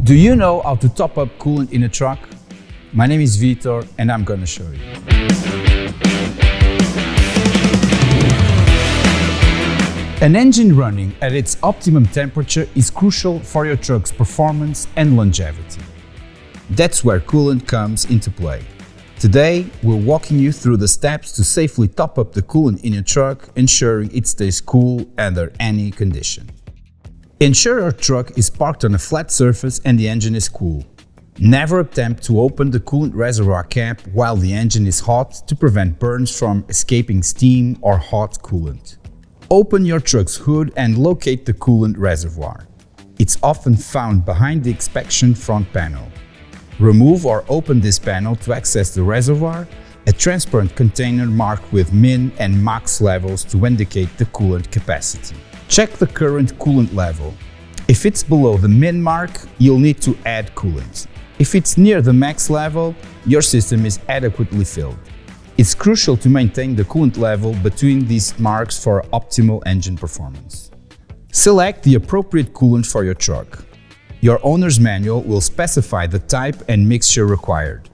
Do you know how to top up coolant in a truck? My name is Vitor and I'm gonna show you. An engine running at its optimum temperature is crucial for your truck's performance and longevity. That's where coolant comes into play. Today, we're walking you through the steps to safely top up the coolant in your truck, ensuring it stays cool under any condition. Ensure your truck is parked on a flat surface and the engine is cool. Never attempt to open the coolant reservoir cap while the engine is hot to prevent burns from escaping steam or hot coolant. Open your truck's hood and locate the coolant reservoir. It's often found behind the inspection front panel. Remove or open this panel to access the reservoir, a transparent container marked with min and max levels to indicate the coolant capacity. Check the current coolant level. If it's below the min mark, you'll need to add coolant. If it's near the max level, your system is adequately filled. It's crucial to maintain the coolant level between these marks for optimal engine performance. Select the appropriate coolant for your truck. Your owner's manual will specify the type and mixture required.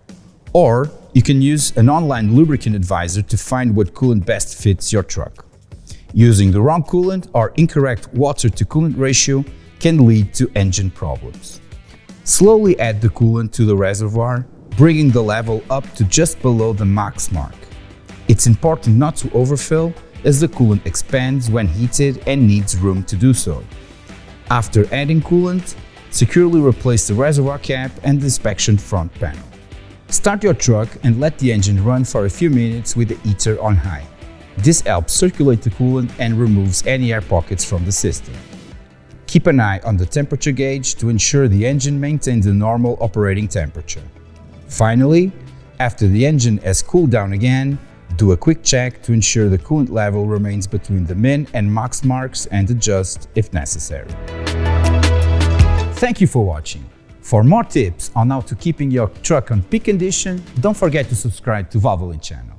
Or you can use an online lubricant advisor to find what coolant best fits your truck. Using the wrong coolant or incorrect water-to-coolant ratio can lead to engine problems. Slowly add the coolant to the reservoir, bringing the level up to just below the max mark. It's important not to overfill, as the coolant expands when heated and needs room to do so. After adding coolant, securely replace the reservoir cap and the inspection front panel. Start your truck and let the engine run for a few minutes with the heater on high. This helps circulate the coolant and removes any air pockets from the system. Keep an eye on the temperature gauge to ensure the engine maintains a normal operating temperature. Finally, after the engine has cooled down again, do a quick check to ensure the coolant level remains between the min and max marks and adjust if necessary. Thank you for watching. For more tips on how to keeping your truck on peak condition, don't forget to subscribe to Valvoline channel.